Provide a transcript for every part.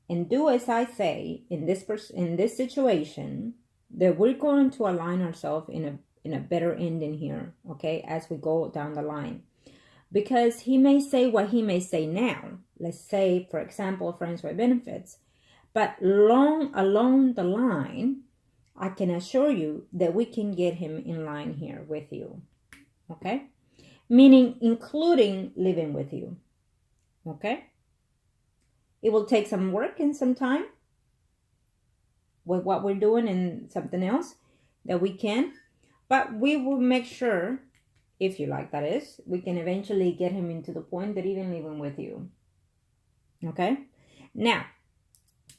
and do as I say in this situation, that we're going to align ourselves in a better ending here, okay, as we go down the line. Because he may say what he may say now. Let's say, for example, friends with benefits. But along the line, I can assure you that we can get him in line here with you. Okay? Meaning including living with you. Okay? It will take some work and some time with what we're doing and something else that we can. But we will make sure, if you like, that is, we can eventually get him into the point that even living with you. Okay? Now,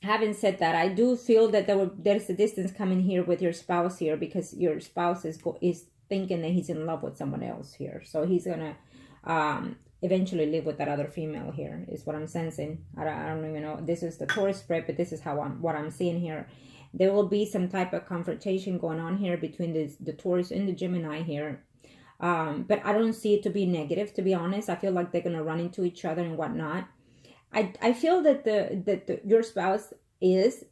having said that, I do feel that there's a distance coming here with your spouse here, because your spouse is thinking that he's in love with someone else here. So he's going to eventually live with that other female here, is what I'm sensing. I don't even know. This is the Taurus spread, but this is what I'm seeing here. There will be some type of confrontation going on here between the Taurus and the Gemini here. But I don't see it to be negative, to be honest. I feel like they're going to run into each other and whatnot. I feel that your spouse is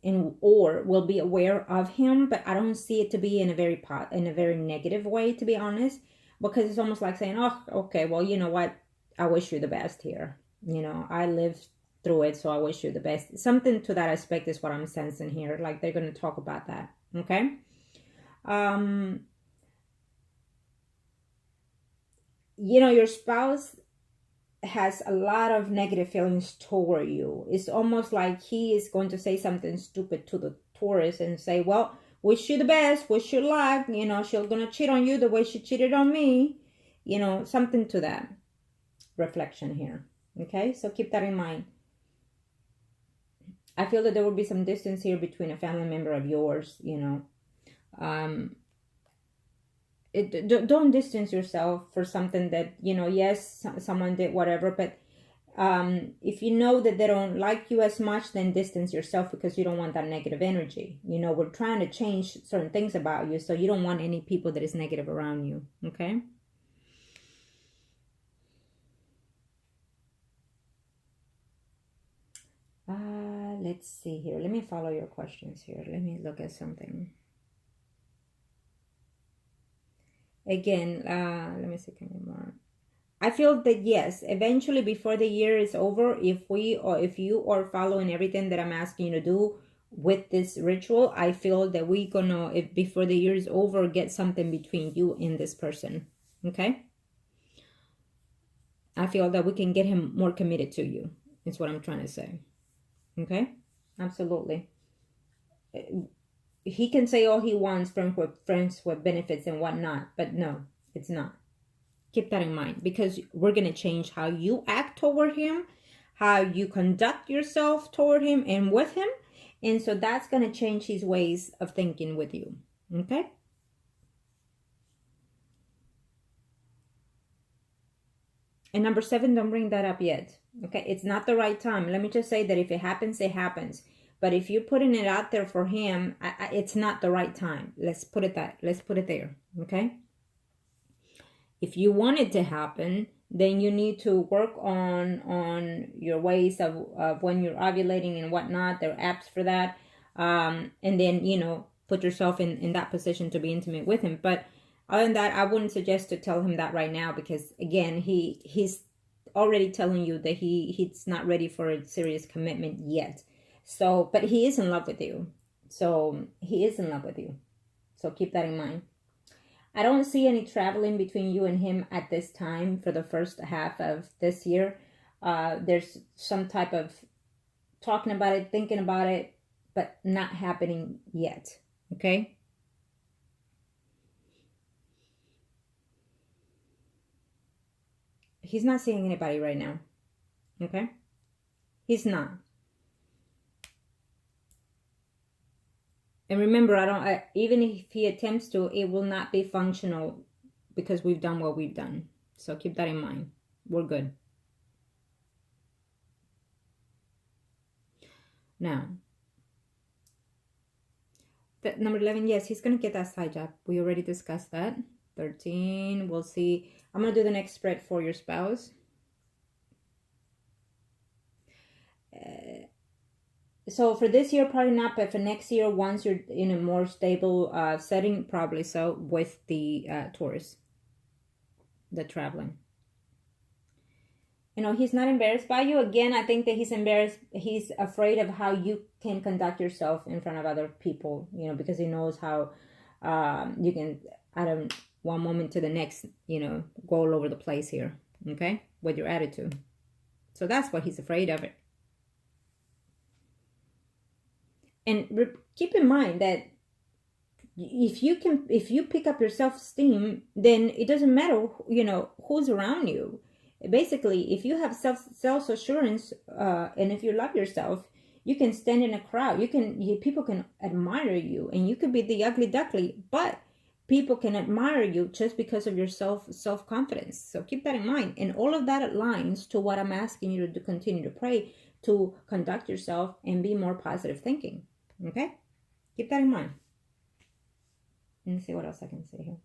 or will be aware of him, but I don't see it to be in a very negative way, to be honest, because it's almost like saying, oh, okay, well, you know what? I wish you the best here. You know, I lived through it, so I wish you the best. Something to that aspect is what I'm sensing here. Like they're going to talk about that. Okay. You know, your spouse has a lot of negative feelings toward you. It's almost like he is going to say something stupid to the Taurus and say, well, wish you the best, wish you luck, you know, she's gonna cheat on you the way she cheated on me, you know, something to that reflection here. Okay, so keep that in mind. I feel that there will be some distance here between a family member of yours, you know. Don't distance yourself for something that, you know, yes, someone did whatever, but if you know that they don't like you as much, then distance yourself, because you don't want that negative energy. You know, we're trying to change certain things about you, so you don't want any people that is negative around you. Okay. Let's see here. Let me follow your questions here. Let me look at something. Again, let me see. I feel that yes, eventually before the year is over, if you are following everything that I'm asking you to do with this ritual, I feel that we're gonna, if before the year is over, get something between you and this person. Okay. I feel that we can get him more committed to you. Is what I'm trying to say. Okay. Absolutely. He can say all he wants, friends with benefits and whatnot, but no, it's not. Keep that in mind, because we're going to change how you act toward him, how you conduct yourself toward him and with him. And so that's going to change his ways of thinking with you. Okay? And number 7, don't bring that up yet. Okay? It's not the right time. Let me just say that if it happens, it happens. But if you're putting it out there for him, it's not the right time. Let's put it there. Okay? If you want it to happen, then you need to work on your ways of when you're ovulating and whatnot. There are apps for that. And then, you know, put yourself in that position to be intimate with him. But other than that, I wouldn't suggest to tell him that right now, because again, he's already telling you that he's not ready for a serious commitment yet. So, but he is in love with you. So he is in love with you. So keep that in mind. I don't see any traveling between you and him at this time for the first half of this year. There's some type of talking about it, thinking about it, but not happening yet. Okay? He's not seeing anybody right now. Okay? He's not. And remember, even if he attempts to, it will not be functional, because we've done what we've done. So keep that in mind. We're good. Now, number 11, yes, he's going to get that side job. We already discussed that. 13, we'll see. I'm going to do the next spread for your spouse. So for this year, probably not, but for next year, once you're in a more stable setting, probably so, with the Taurus, the traveling. You know, he's not embarrassed by you. Again, I think that he's embarrassed. He's afraid of how you can conduct yourself in front of other people, you know, because he knows how you can, out of one moment to the next, you know, go all over the place here, okay, with your attitude. So that's what he's afraid of. It. And keep in mind that if you pick up your self-esteem, then it doesn't matter, you know, who's around you. Basically, if you have self-assurance, and if you love yourself, you can stand in a crowd. People can admire you, and you could be the ugly duckling, but people can admire you just because of your self-confidence. So keep that in mind. And all of that aligns to what I'm asking you to continue to pray, to conduct yourself and be more positive thinking. Okay? Keep that in mind. Let me see what else I can say here.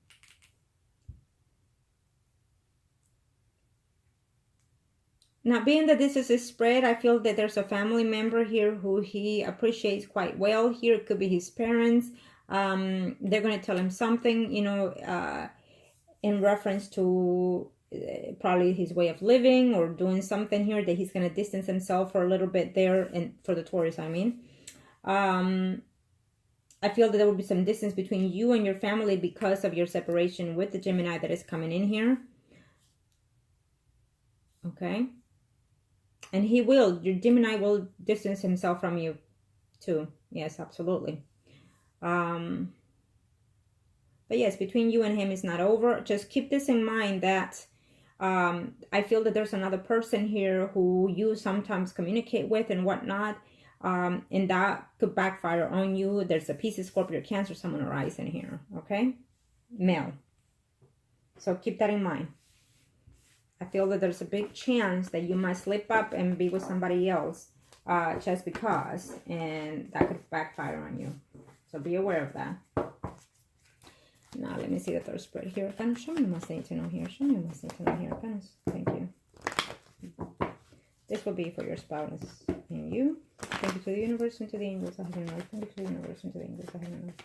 Now, being that this is a spread, I feel that there's a family member here who he appreciates quite well. Here it could be his parents. They're going to tell him something, you know, in reference to probably his way of living or doing something here that he's going to distance himself for a little bit there, and for the Taurus, I mean. I feel that there will be some distance between you and your family because of your separation with the Gemini that is coming in here. Okay. And your Gemini will distance himself from you too. Yes, absolutely. But yes, between you and him is not over. Just keep this in mind that I feel that there's another person here who you sometimes communicate with and whatnot. And that could backfire on you. There's a Pisces, Scorpio, Cancer, someone arising here. Okay? Male. So keep that in mind. I feel that there's a big chance that you might slip up and be with somebody else just because, and that could backfire on you. So be aware of that. Now, let me see the third spread here. Show me what I need to know here. Show me what I need to know here. Thank you. This will be for your spouse and you. Thank you to the universe and to the angels of heaven and earth. Thank you to the universe and to the angels of heaven and earth.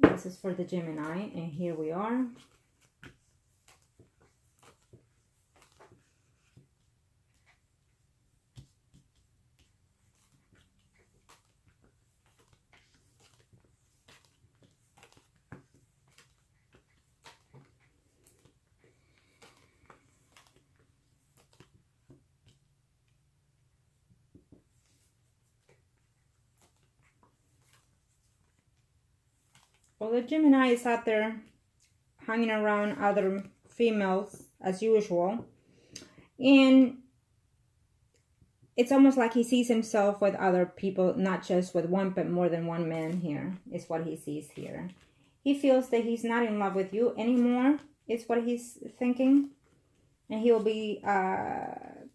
This is for the Gemini, and here we are. Well, the Gemini is out there hanging around other females as usual. And it's almost like he sees himself with other people, not just with one, but more than one man here, is what he sees here. He feels that he's not in love with you anymore, is what he's thinking. And he will be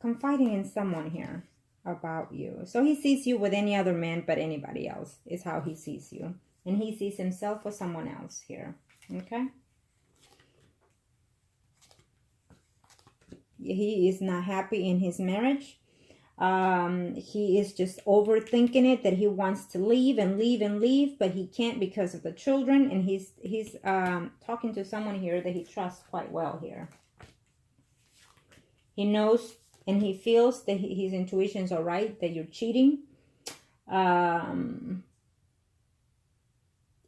confiding in someone here about you. So he sees you with any other man but anybody else, is how he sees you. And he sees himself with someone else here. Okay? He is not happy in his marriage. He is just overthinking it, that he wants to leave and leave and leave, but he can't because of the children. And he's talking to someone here that he trusts quite well here. He knows and he feels that his intuitions are right, that you're cheating.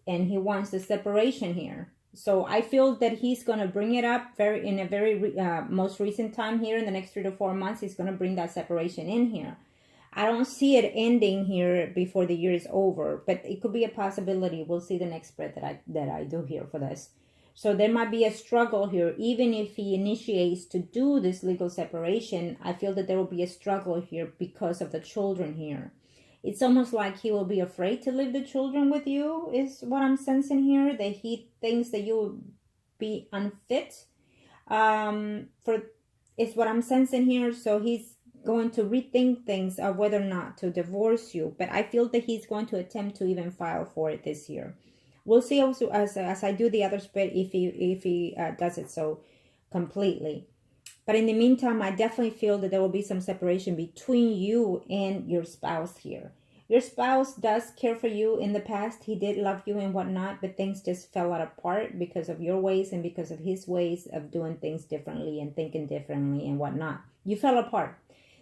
And he wants the separation here. So I feel that he's going to bring it up in a very most recent time here in the next 3 to 4 months. He's going to bring that separation in here. I don't see it ending here before the year is over, but it could be a possibility. We'll see the next spread that I do here for this. So there might be a struggle here. Even if he initiates to do this legal separation, I feel that there will be a struggle here because of the children here. It's almost like he will be afraid to leave the children with you, is what I'm sensing here. That he thinks that you will be unfit. Is what I'm sensing here. So he's going to rethink things of whether or not to divorce you. But I feel that he's going to attempt to even file for it this year. We'll see also as I do the other spread if he does it so completely. But in the meantime, I definitely feel that there will be some separation between you and your spouse here. Your spouse does care for you in the past. He did love you and whatnot, but things just fell apart because of your ways and because of his ways of doing things differently and thinking differently and whatnot. You fell apart.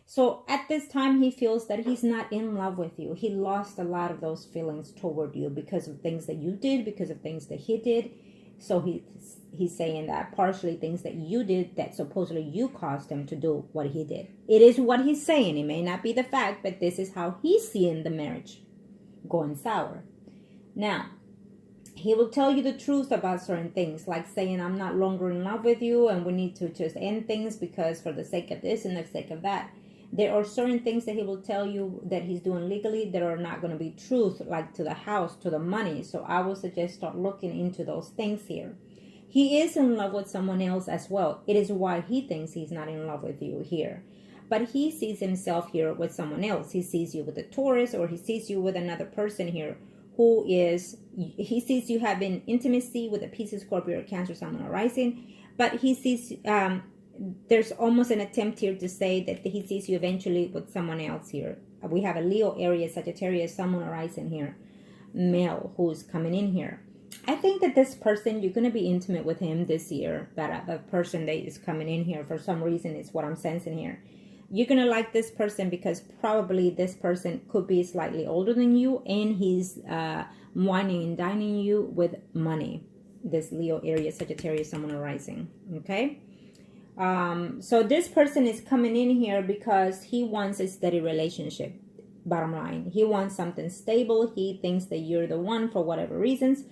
So at this time, he feels that he's not in love with you. He lost a lot of those feelings toward you because of things that you did, because of things that he did. So he's saying that partially things that you did that supposedly you caused him to do what he did. It is what he's saying. It may not be the fact, but this is how he's seeing the marriage going sour. Now, he will tell you the truth about certain things, like saying, I'm not longer in love with you and we need to just end things because for the sake of this and the sake of that. There are certain things that he will tell you that he's doing legally that are not going to be truth, like to the house, to the money. So I will suggest start looking into those things here. He is in love with someone else as well. It is why he thinks he's not in love with you here. But he sees himself here with someone else. He sees you with a Taurus, or he sees you with another person here who is, he sees you having intimacy with a Pisces, Scorpio, or Cancer, Sun, or Rising. But he sees, there's almost an attempt here to say that he sees you eventually with someone else here. We have a Leo, Aries, Sagittarius, Sun, Moon, Rising here, male who's coming in here. I think that this person, you're going to be intimate with him this year. That person that is coming in here for some reason is what I'm sensing here. You're going to like this person because probably this person could be slightly older than you, and he's whining and dining you with money. This Leo, Aries, Sagittarius, Sun, Moon, Rising. Okay. So this person is coming in here because he wants a steady relationship. Bottom line, he wants something stable. He thinks that you're the one for whatever reasons.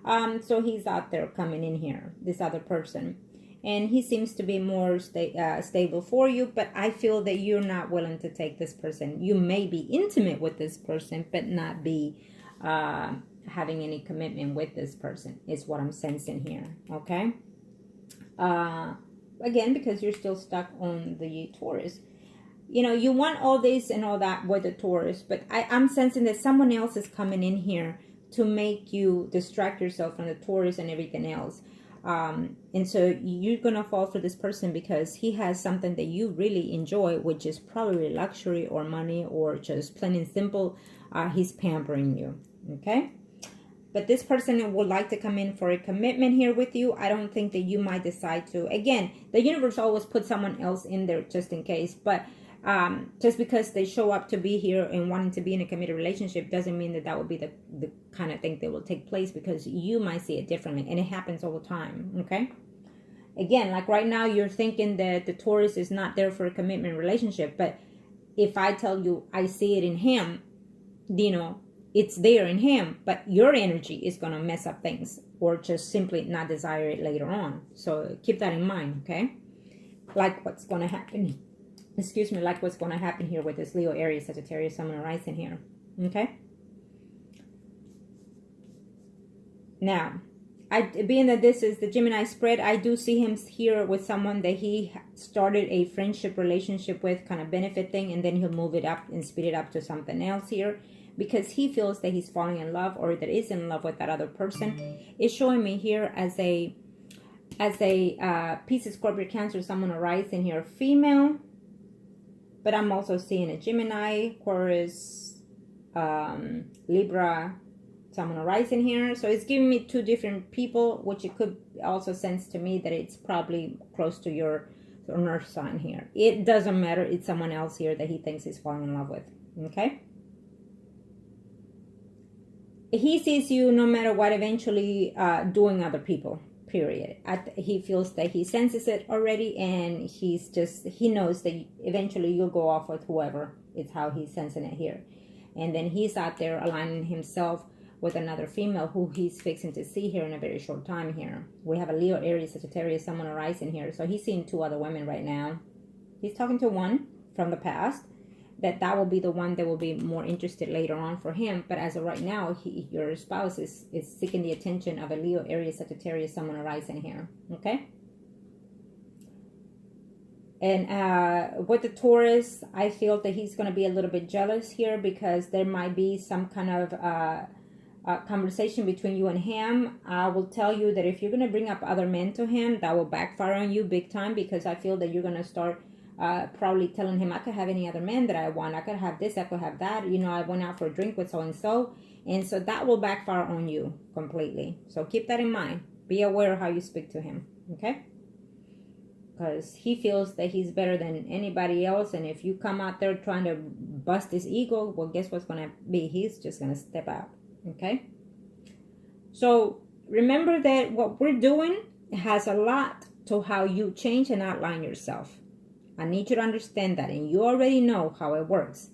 So he's out there coming in here, this other person, and he seems to be more stable for you. But I feel that you're not willing to take this person. You may be intimate with this person, but not be having any commitment with this person is what I'm sensing here. Okay. Again, because you're still stuck on the Taurus. You know, you want all this and all that with the Taurus, but I'm sensing that someone else is coming in here to make you distract yourself from the Taurus and everything else. And so you're going to fall for this person because he has something that you really enjoy, which is probably luxury or money or just plain and simple. He's pampering you. Okay. But this person would like to come in for a commitment here with you. I don't think that you might decide to. Again, the universe always puts someone else in there just in case. But just because they show up to be here and wanting to be in a committed relationship doesn't mean that that would be the kind of thing that will take place, because you might see it differently. And it happens all the time. Okay. Again, like right now, you're thinking that the Taurus is not there for a commitment relationship. But if I tell you I see it in him, you know, it's there in him, but your energy is going to mess up things or just simply not desire it later on. So keep that in mind, okay? Like what's going to happen. Excuse me, like what's going to happen here with this Leo, Aries, Sagittarius, Sun, Moon, Rising here, okay? Now, being that this is the Gemini spread, I do see him here with someone that he started a friendship relationship with, kind of benefit thing, and then he'll move it up and speed it up to something else here, because he feels that he's falling in love or that is in love with that other person. It's showing me here as a Pisces, Scorpio, Cancer, someone arising here, female. But I'm also seeing a Gemini, Aquarius, Libra, someone arising here. So it's giving me two different people, which it could also sense to me that it's probably close to your Earth sign here. It doesn't matter. It's someone else here that he thinks he's falling in love with. Okay. He sees you no matter what eventually doing other people, period. He feels that he senses it already, and he knows that eventually you'll go off with whoever. It's how he's sensing it here. And then he's out there aligning himself with another female who he's fixing to see here in a very short time here. We have a Leo, Aries, Sagittarius, someone arising here. So he's seeing two other women right now. He's talking to one from the past. That will be the one that will be more interested later on for him. But as of right now, your spouse is seeking the attention of a Leo, Aries, Sagittarius, someone arising here. Okay? And with the Taurus, I feel that he's going to be a little bit jealous here, because there might be some kind of conversation between you and him. I will tell you that if you're going to bring up other men to him, that will backfire on you big time, because I feel that you're going to start probably telling him, I could have any other man that I want. I could have this, I could have that. You know, I went out for a drink with so-and-so. And so that will backfire on you completely. So keep that in mind. Be aware of how you speak to him, okay? Because he feels that he's better than anybody else. And if you come out there trying to bust his ego, well, guess what's going to be? He's just going to step out, okay? So remember that what we're doing has a lot to how you change and outline yourself. I need you to understand that. And you already know how it works.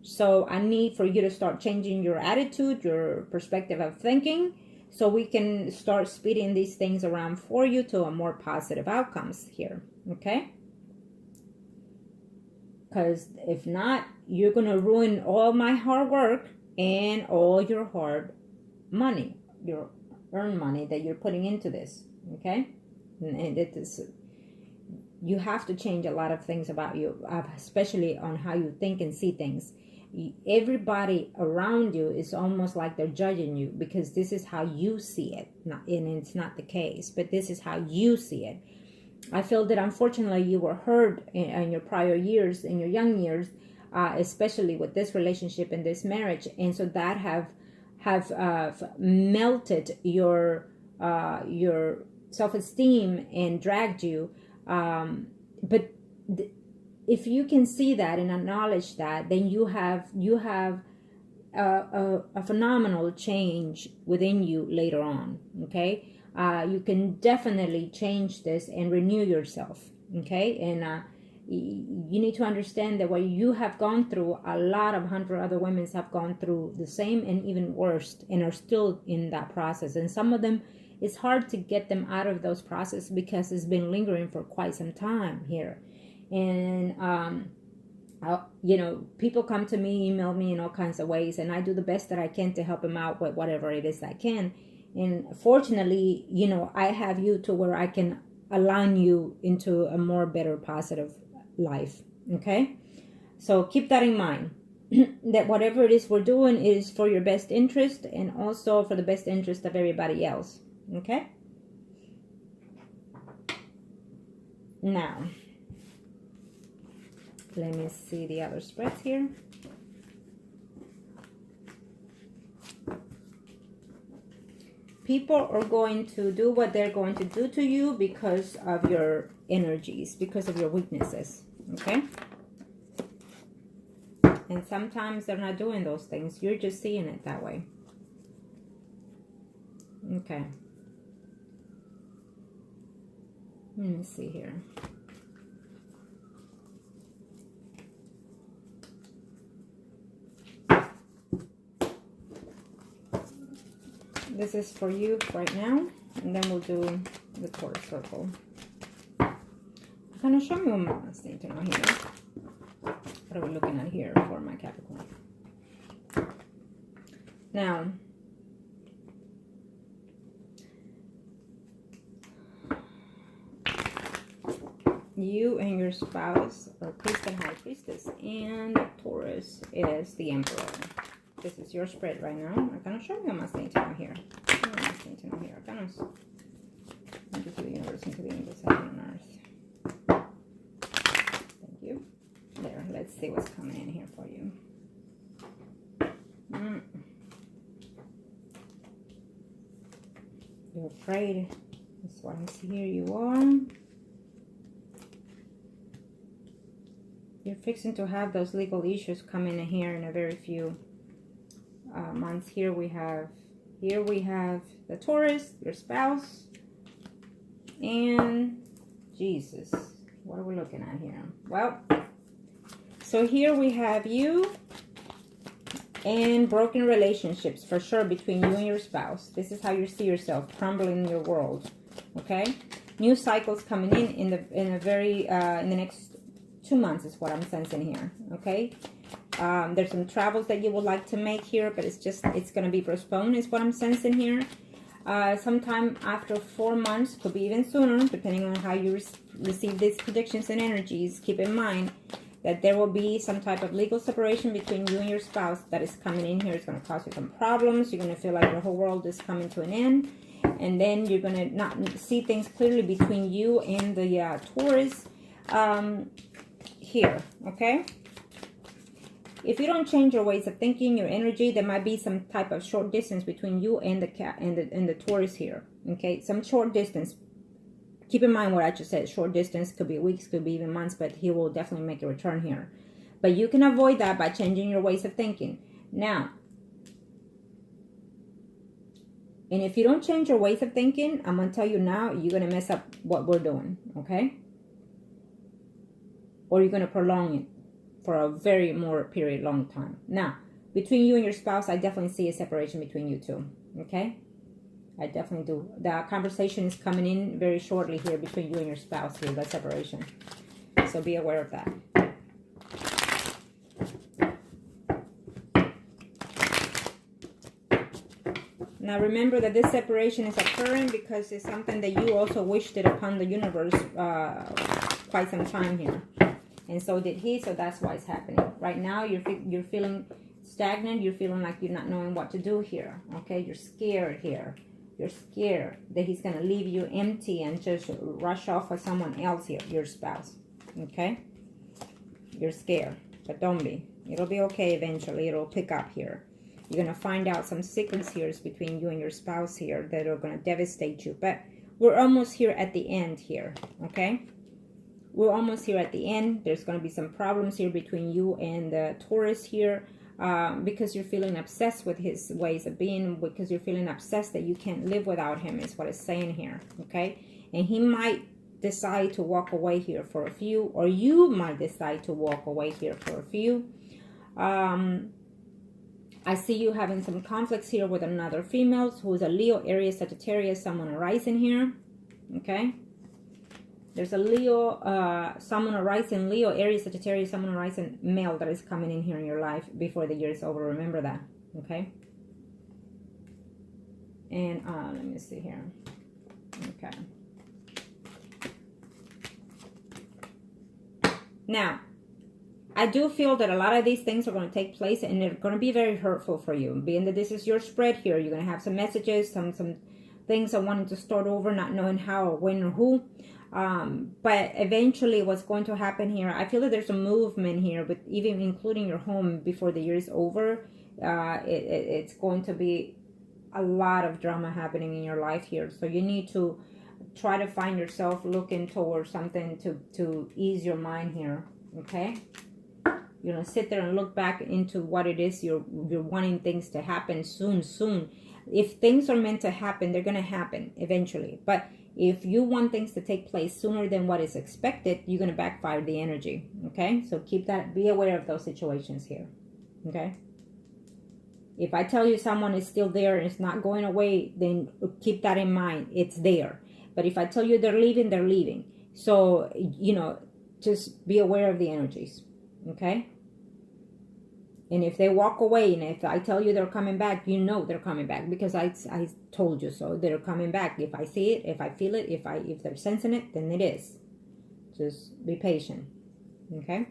So I need for you to start changing your attitude, your perspective of thinking, so we can start speeding these things around for you to a more positive outcomes here, okay? Because if not, you're going to ruin all my hard work and all your hard money, your earned money that you're putting into this, okay? And it is, you have to change a lot of things about you, especially on how you think and see things. Everybody around you is almost like they're judging you, because this is how you see it. And it's not the case, but this is how you see it. I feel that unfortunately you were hurt in your prior years, in your young years, especially with this relationship and this marriage, and so that have melted your self-esteem and dragged you. But if you can see that and acknowledge that, then you have a phenomenal change within you later on, okay? You can definitely change this and renew yourself, okay? And you need to understand that what you have gone through, a lot of 100 other women have gone through the same and even worse, and are still in that process. And some of them, it's hard to get them out of those processes because it's been lingering for quite some time here. And you know, people come to me, email me in all kinds of ways, and I do the best that I can to help them out with whatever it is I can. And fortunately, you know, I have you to where I can align you into a more better positive life, okay? So keep that in mind, that whatever it is we're doing is for your best interest, and also for the best interest of everybody else, okay? Now, let me see the other spreads here. People are going to do what they're going to do to you because of your energies, because of your weaknesses, okay? And sometimes they're not doing those things. You're just seeing it that way. Okay. Let me see here. This is for you right now, and then we'll do the Taurus circle. Kind of show me one more thing to know here. What are we looking at here for my Capricorn? Now, you and your spouse are priest and high priestess, and Taurus is the emperor. This is your spread right now. I'm going to show you my thing to know here. I'm going to into the universe, into the angels, heaven and earth. Thank you. There, let's see what's coming in here for you. You're afraid. That's what I see here. You are. You're fixing to have those legal issues come in here in a very few months. Here we have the Taurus, your spouse, and Jesus. What are we looking at here? Well, so here we have you and broken relationships for sure between you and your spouse. This is how you see yourself crumbling in your world. Okay, new cycles coming in the next 2 months is what I'm sensing here. Okay. There's some travels that you would like to make here, but it's going to be postponed is what I'm sensing here. Sometime after 4 months, could be even sooner, depending on how you receive these predictions and energies. Keep in mind that there will be some type of legal separation between you and your spouse that is coming in here. It's going to cause you some problems. You're going to feel like your whole world is coming to an end. And then you're going to not see things clearly between you and the Taurus here, okay? If you don't change your ways of thinking, your energy, there might be some type of short distance between you and the Taurus here, okay? Some short distance. Keep in mind what I just said. Short distance could be weeks, could be even months, but he will definitely make a return here. But you can avoid that by changing your ways of thinking. Now, and if you don't change your ways of thinking, I'm going to tell you now, you're going to mess up what we're doing, okay? Or you're going to prolong it for a very long time. Now, between you and your spouse, I definitely see a separation between you two, okay? I definitely do. The conversation is coming in very shortly here between you and your spouse here, that separation. So be aware of that. Now remember that this separation is occurring because it's something that you also wished it upon the universe quite some time here. And so did he, so that's why it's happening. Right now you're feeling stagnant, you're feeling like you're not knowing what to do here. Okay, you're scared here. You're scared that he's going to leave you empty and just rush off with someone else here, your spouse. Okay? You're scared, but don't be. It'll be okay eventually. It'll pick up here. You're going to find out some secrets here between you and your spouse here that are going to devastate you. But we're almost here at the end here. Okay? We're almost here at the end. There's going to be some problems here between you and the Taurus here. Because you're feeling obsessed with his ways of being, because you're feeling obsessed that you can't live without him is what it's saying here, okay? And he might decide to walk away here for a few, or you might decide to walk away here for a few. I see you having some conflicts here with another female who is a Leo, Aries, Sagittarius, someone arising here, okay? There's a Leo, someone arising, Leo, Aries, Sagittarius, someone arising male that is coming in here in your life before the year is over. Remember that, okay? And let me see here. Okay. Now, I do feel that a lot of these things are going to take place and they're going to be very hurtful for you. Being that this is your spread here, you're going to have some messages, some things of wanting to start over, not knowing how or when or who. But eventually what's going to happen here, I feel that there's a movement here, but even including your home before the year is over, it's going to be a lot of drama happening in your life here. So you need to try to find yourself looking towards something to ease your mind here, okay? You're going to sit there and look back into what it is you're wanting things to happen soon. If things are meant to happen, they're going to happen eventually. But if you want things to take place sooner than what is expected, you're going to backfire the energy, okay? So keep that, be aware of those situations here, okay? If I tell you someone is still there and it's not going away, then keep that in mind. It's there. But if I tell you they're leaving, they're leaving. So, you know, just be aware of the energies, okay? And if they walk away, and if I tell you they're coming back, you know they're coming back because I told you so. They're coming back. If I see it, if I feel it, if they're sensing it, then it is. Just be patient, okay?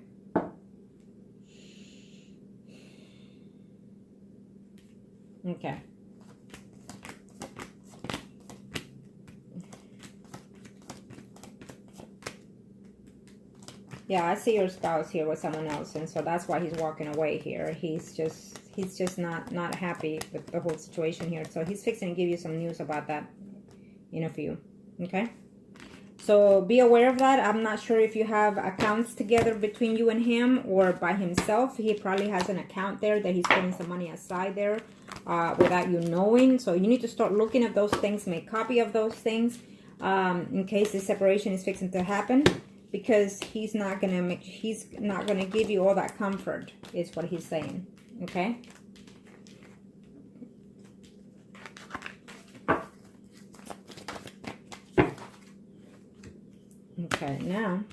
Okay. Yeah, I see your spouse here with someone else, and so that's why he's walking away here. He's just not happy with the whole situation here. So he's fixing to give you some news about that in a few. Okay? So be aware of that. I'm not sure if you have accounts together between you and him or by himself. He probably has an account there that he's putting some money aside there without you knowing. So you need to start looking at those things, make copy of those things in case this separation is fixing to happen. Because he's not gonna give you all that comfort, is what he's saying. Okay? Okay, now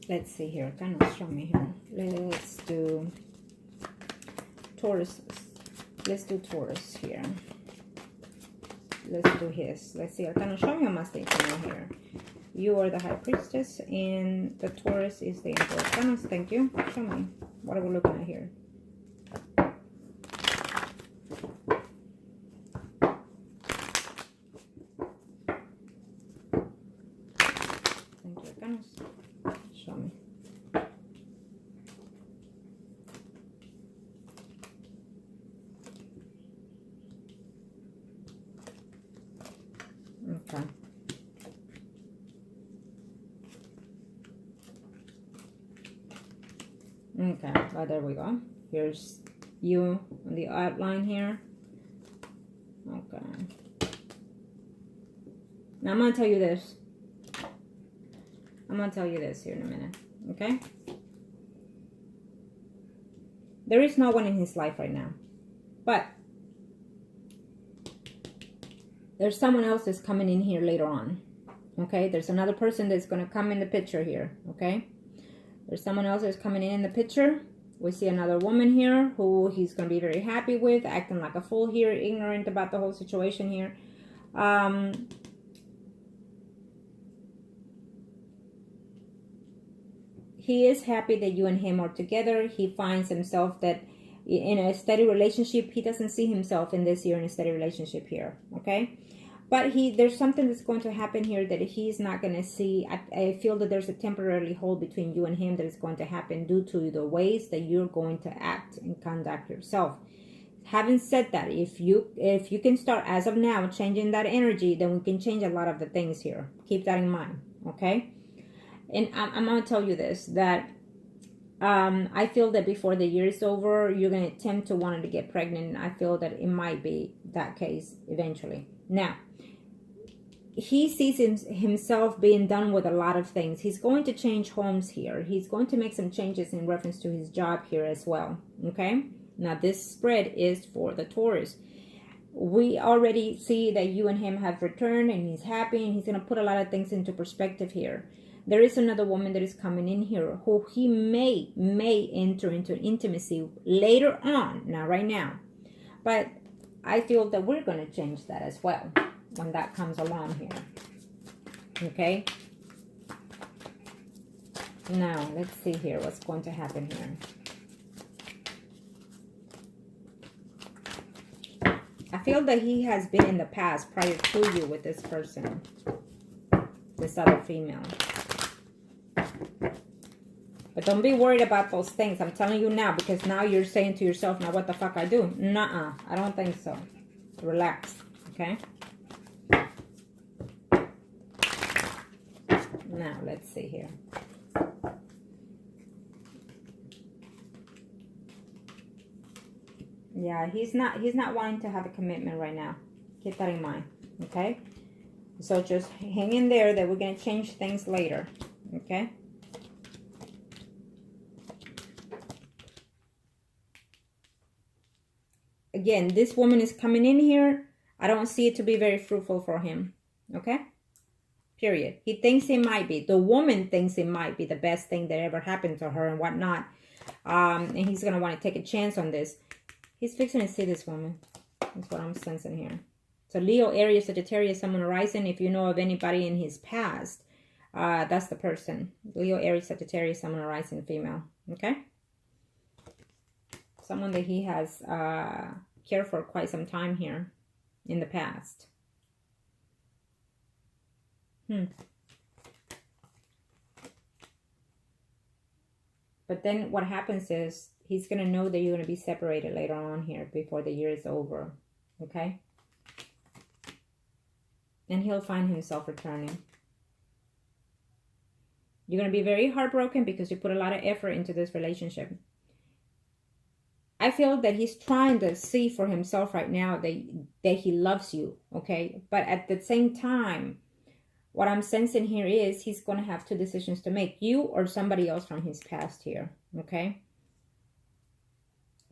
let's see here. Kind of show me here. Let's do Taurus. Let's do Taurus here. Let's do his. Let's see. Arcano, show me a mistake here. You are the High Priestess, and the Taurus is the Emperor. Thanos, thank you. Show me. What are we looking at here? Thank you, Thanos. Show me. Okay. Okay, well, there we go. Here's you on the outline here. Okay. Now I'm going to tell you this. I'm going to tell you this here in a minute. Okay? There is no one in his life right now. But there's someone else that's coming in here later on. Okay? There's another person that's going to come in the picture here. Okay? There's someone else that's coming in the picture. We see another woman here who he's going to be very happy with, acting like a fool here, ignorant about the whole situation here. He is happy that you and him are together. He finds himself that in a steady relationship. He doesn't see himself in this year in a steady relationship here. Okay? But there's something that's going to happen here that he's not going to see. I feel that there's a temporary hold between you and him that is going to happen due to the ways that you're going to act and conduct yourself. Having said that, if you can start as of now changing that energy, then we can change a lot of the things here. Keep that in mind, okay? And I'm going to tell you this, that I feel that before the year is over, you're going to attempt to want to get pregnant. I feel that it might be that case eventually. Now, he sees himself being done with a lot of things. He's going to change homes here. He's going to make some changes in reference to his job here as well. Okay? Now, this spread is for the Taurus. We already see that you and him have returned and he's happy and he's going to put a lot of things into perspective here. There is another woman that is coming in here who he may enter into intimacy later on, not right now. But I feel that we're going to change that as well when that comes along here. Okay? Now, let's see here what's going to happen here. I feel that he has been in the past prior to you with this person. This other female. But don't be worried about those things. I'm telling you now, because now you're saying to yourself, now what the fuck I do? Nuh-uh. I don't think so. Relax. Okay? Now, let's see here. Yeah, he's not wanting to have a commitment right now. Keep that in mind. Okay? So just hang in there that we're going to change things later. Okay? Again, this woman is coming in here. I don't see it to be very fruitful for him. Okay? Period. He thinks it might be. The woman thinks it might be the best thing that ever happened to her and whatnot. And he's going to want to take a chance on this. He's fixing to see this woman. That's what I'm sensing here. So Leo, Aries, Sagittarius, Sun, Moon, Rising. If you know of anybody in his past, that's the person. Leo, Aries, Sagittarius, Sun, Moon, Rising, female. Okay? Someone that he has cared for quite some time here in the past. But then what happens is he's going to know that you're going to be separated later on here before the year is over. Okay? And he'll find himself returning. You're going to be very heartbroken because you put a lot of effort into this relationship. I feel that he's trying to see for himself right now that he loves you. Okay? But at the same time, what I'm sensing here is he's going to have two decisions to make. You or somebody else from his past here. Okay?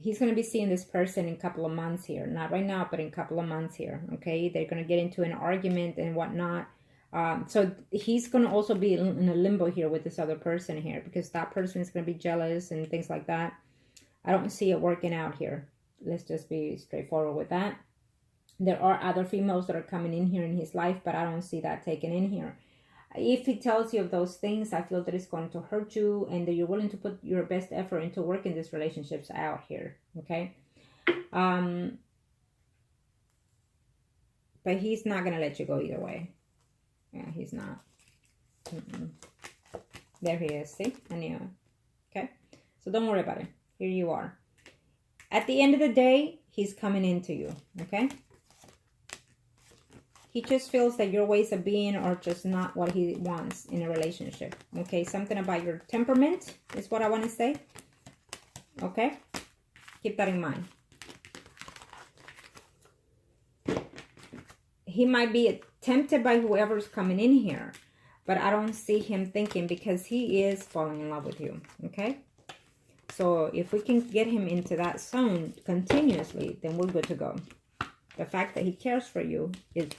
He's going to be seeing this person in a couple of months here. Not right now, but in a couple of months here. Okay? They're going to get into an argument and whatnot. So he's going to also be in a limbo here with this other person here. Because that person is going to be jealous and things like that. I don't see it working out here. Let's just be straightforward with that. There are other females that are coming in here in his life, but I don't see that taken in here. If he tells you of those things, I feel that it's going to hurt you and that you're willing to put your best effort into working these relationships out here. Okay. But he's not going to let you go either way. Yeah, he's not. There he is. See? I knew it. Okay. So don't worry about it. Here you are. At the end of the day, he's coming into you. Okay. He just feels that your ways of being are just not what he wants in a relationship. Okay. Something about your temperament is what I want to say. Okay. Keep that in mind. He might be tempted by whoever's coming in here, but I don't see him thinking, because he is falling in love with you. Okay. So if we can get him into that zone continuously, then we're good to go. The fact that he cares for you, it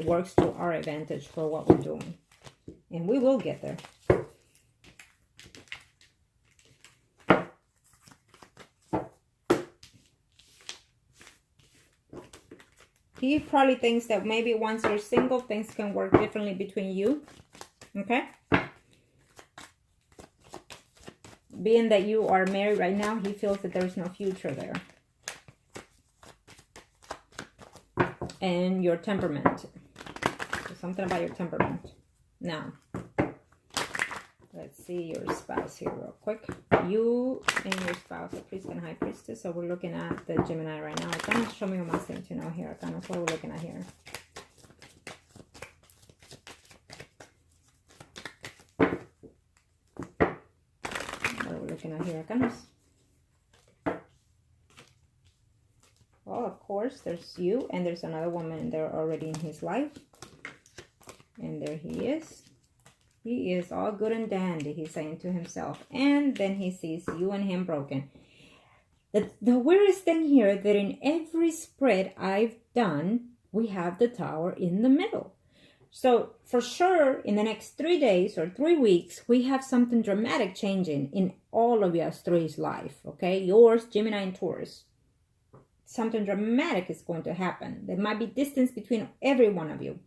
works to our advantage for what we're doing. And we will get there. He probably thinks that maybe once you're single, things can work differently between you. Okay? Being that you are married right now, he feels that there's no future there. And your temperament. So something about your temperament. Now, let's see your spouse here real quick. You and your spouse are priest and high priestess. So we're looking at the Gemini right now. Arcana, show me what I'm saying to know here. Arcana, what we're looking at here. What are we looking at here, Arcanas? Well, of course, there's you and there's another woman there already in his life. And there he is. He is all good and dandy, he's saying to himself. And then he sees you and him broken. The weirdest thing here, that in every spread I've done, we have the Tower in the middle. So for sure, in the next 3 days or 3 weeks, we have something dramatic changing in all of your three's life. Okay, yours, Gemini, and Taurus. Something dramatic is going to happen. There might be distance between every one of you,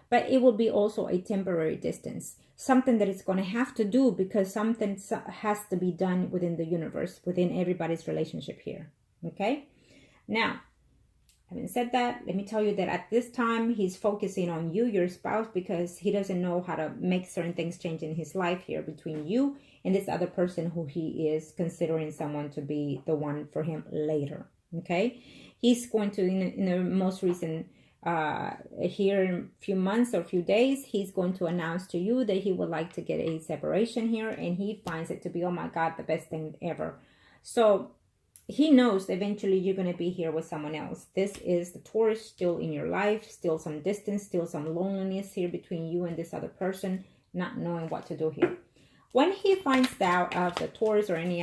but it will be also a temporary distance. Something that it's going to have to do, because something has to be done within the universe, within everybody's relationship here. Okay? Now, having said that, let me tell you that at this time, he's focusing on you, your spouse, because he doesn't know how to make certain things change in his life here between you and this other person who he is considering someone to be the one for him later. Okay? He's going to, in the most recent here in a few months or a few days, he's going to announce to you that he would like to get a separation here, and he finds it to be, oh my God, the best thing ever. So he knows eventually you're going to be here with someone else. This is the Taurus still in your life, still some distance, still some loneliness here between you and this other person, not knowing what to do here. When he finds out of the Taurus or any